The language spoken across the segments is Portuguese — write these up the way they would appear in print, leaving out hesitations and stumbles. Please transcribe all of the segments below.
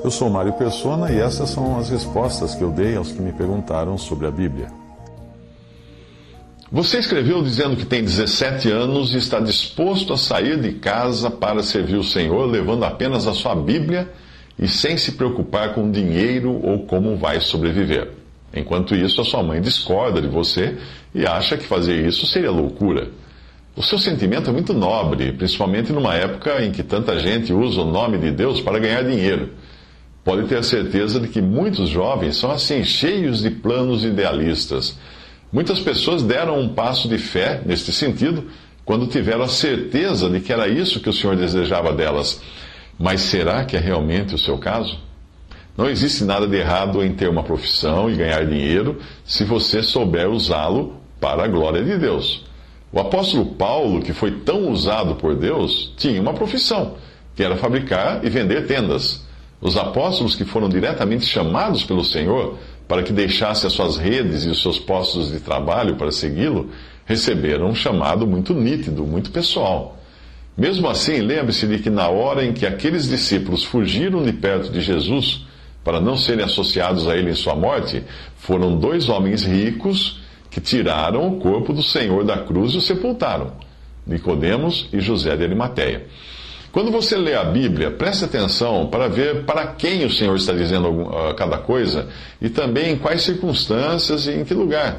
Eu sou Mário Persona e essas são as respostas que eu dei aos que me perguntaram sobre a Bíblia. Você escreveu dizendo que tem 17 anos e está disposto a sair de casa para servir o Senhor, levando apenas a sua Bíblia e sem se preocupar com dinheiro ou como vai sobreviver. Enquanto isso, a sua mãe discorda de você e acha que fazer isso seria loucura. O seu sentimento é muito nobre, principalmente numa época em que tanta gente usa o nome de Deus para ganhar dinheiro. Pode ter a certeza de que muitos jovens são assim, cheios de planos idealistas. Muitas pessoas deram um passo de fé neste sentido quando tiveram a certeza de que era isso que o Senhor desejava delas. Mas será que é realmente o seu caso? Não existe nada de errado em ter uma profissão e ganhar dinheiro se você souber usá-lo para a glória de Deus. O apóstolo Paulo, que foi tão usado por Deus, tinha uma profissão, que era fabricar e vender tendas. Os apóstolos que foram diretamente chamados pelo Senhor para que deixasse as suas redes e os seus postos de trabalho para segui-lo, receberam um chamado muito nítido, muito pessoal. Mesmo assim, lembre-se de que na hora em que aqueles discípulos fugiram de perto de Jesus, para não serem associados a ele em sua morte, foram dois homens ricos que tiraram o corpo do Senhor da cruz e o sepultaram, Nicodemos e José de Arimateia. Quando você lê a Bíblia, preste atenção para ver para quem o Senhor está dizendo cada coisa e também em quais circunstâncias e em que lugar.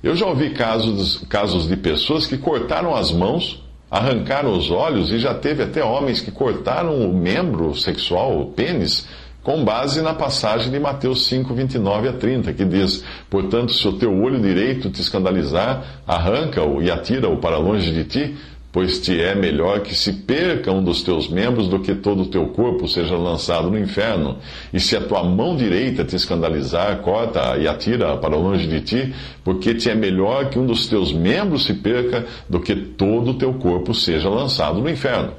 Eu já ouvi casos de pessoas que cortaram as mãos, arrancaram os olhos e já teve até homens que cortaram o membro sexual, o pênis, com base na passagem de Mateus 5, 29 a 30, que diz: portanto, se o teu olho direito te escandalizar, arranca-o e atira-o para longe de ti, pois te é melhor que se perca um dos teus membros do que todo o teu corpo seja lançado no inferno. E se a tua mão direita te escandalizar, corta e atira para longe de ti, porque te é melhor que um dos teus membros se perca do que todo o teu corpo seja lançado no inferno.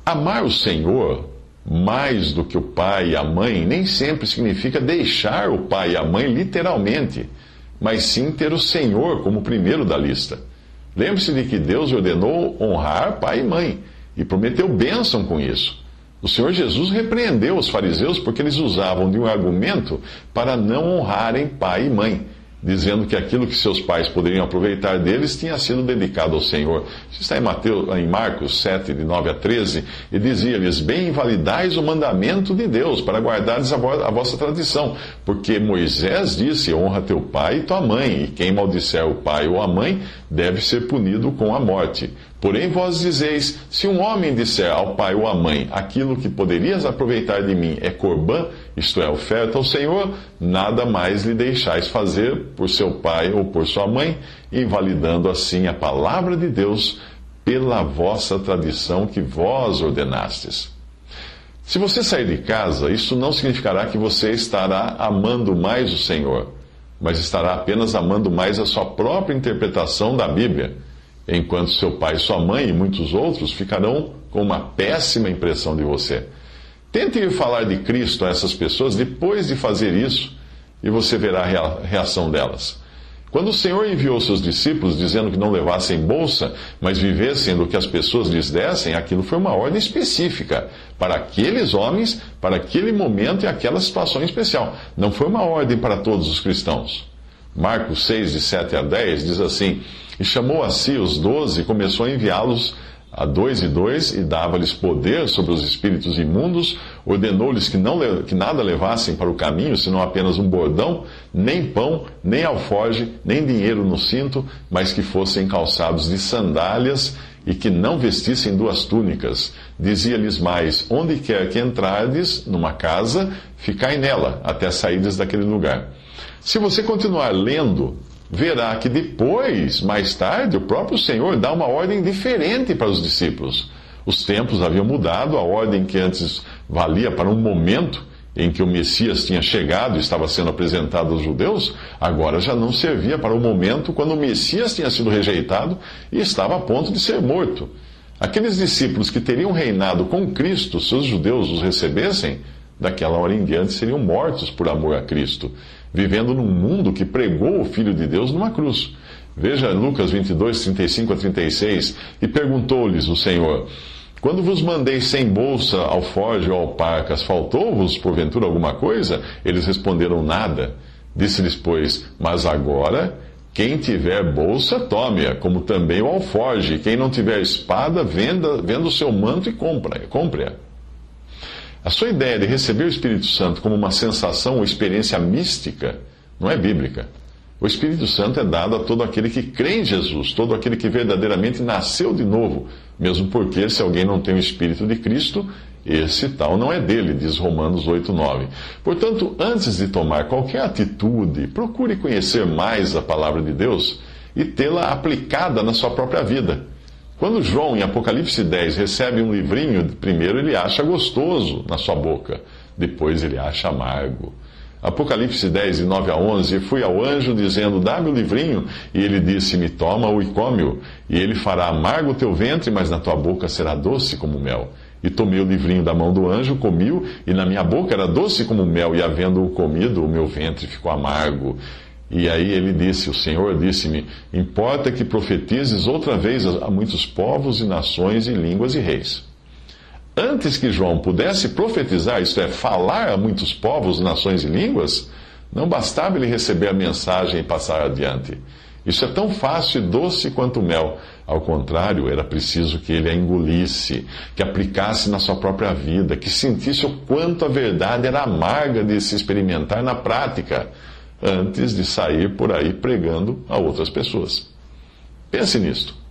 Amar o Senhor mais do que o pai e a mãe nem sempre significa deixar o pai e a mãe literalmente, mas sim ter o Senhor como primeiro da lista. Lembre-se de que Deus ordenou honrar pai e mãe e prometeu bênção com isso. O Senhor Jesus repreendeu os fariseus porque eles usavam de um argumento para não honrarem pai e mãe, dizendo que aquilo que seus pais poderiam aproveitar deles tinha sido dedicado ao Senhor. Isso está em Marcos 7, de 9 a 13, e dizia-lhes: bem invalidais o mandamento de Deus, para guardares a vossa tradição, porque Moisés disse: honra teu pai e tua mãe, e quem maldisser o pai ou a mãe deve ser punido com a morte. Porém vós dizeis: se um homem disser ao pai ou à mãe, aquilo que poderias aproveitar de mim é corbã, isto é, oferta ao Senhor, nada mais lhe deixais fazer por seu pai ou por sua mãe, invalidando assim a palavra de Deus pela vossa tradição que vós ordenastes. Se você sair de casa, isso não significará que você estará amando mais o Senhor, mas estará apenas amando mais a sua própria interpretação da Bíblia, enquanto seu pai, sua mãe e muitos outros ficarão com uma péssima impressão de você. Tente ir falar de Cristo a essas pessoas depois de fazer isso, e você verá a reação delas. Quando o Senhor enviou seus discípulos dizendo que não levassem bolsa, mas vivessem do que as pessoas lhes dessem, aquilo foi uma ordem específica para aqueles homens, para aquele momento e aquela situação especial. Não foi uma ordem para todos os cristãos. Marcos 6, de 7 a 10, diz assim: e chamou a si os 12 e começou a enviá-los a dois e dois, e dava-lhes poder sobre os espíritos imundos, ordenou-lhes que nada levassem para o caminho, senão apenas um bordão, nem pão, nem alforge, nem dinheiro no cinto, mas que fossem calçados de sandálias e que não vestissem duas túnicas. Dizia-lhes mais: onde quer que entrardes numa casa, ficai nela, até sairdes daquele lugar. Se você continuar lendo, verá que depois, mais tarde, o próprio Senhor dá uma ordem diferente para os discípulos. Os tempos haviam mudado, a ordem que antes valia para um momento em que o Messias tinha chegado e estava sendo apresentado aos judeus, agora já não servia para o momento quando o Messias tinha sido rejeitado e estava a ponto de ser morto. Aqueles discípulos que teriam reinado com Cristo, se os judeus os recebessem, daquela hora em diante seriam mortos por amor a Cristo, vivendo num mundo que pregou o Filho de Deus numa cruz. Veja Lucas 22, 35 a 36, e perguntou-lhes o Senhor: Quando vos mandei sem bolsa, alforje ou alparcas, faltou-vos, porventura, alguma coisa? Eles responderam, nada. Disse-lhes, pois, mas agora, quem tiver bolsa, tome-a, como também o alforje. Quem não tiver espada, venda o seu manto e compre-a. A sua ideia de receber o Espírito Santo como uma sensação ou experiência mística não é bíblica. O Espírito Santo é dado a todo aquele que crê em Jesus, todo aquele que verdadeiramente nasceu de novo, mesmo porque, se alguém não tem o Espírito de Cristo, esse tal não é dele, diz Romanos 8:9. Portanto, antes de tomar qualquer atitude, procure conhecer mais a palavra de Deus e tê-la aplicada na sua própria vida. Quando João, em Apocalipse 10, recebe um livrinho, primeiro ele acha gostoso na sua boca, depois ele acha amargo. Apocalipse 10, de 9 a 11, fui ao anjo dizendo, dá-me o livrinho, e ele disse-me, toma-o e come-o, e ele fará amargo o teu ventre, mas na tua boca será doce como mel. E tomei o livrinho da mão do anjo, comi-o, e na minha boca era doce como mel, e havendo-o comido, o meu ventre ficou amargo. E aí ele disse, o Senhor disse-me, importa que profetizes outra vez a muitos povos e nações e línguas e reis. Antes que João pudesse profetizar, isto é, falar a muitos povos, nações e línguas, não bastava ele receber a mensagem e passar adiante. Isso é tão fácil e doce quanto mel. Ao contrário, era preciso que ele a engolisse, que aplicasse na sua própria vida, que sentisse o quanto a verdade era amarga de se experimentar na prática, antes de sair por aí pregando a outras pessoas. Pense nisto.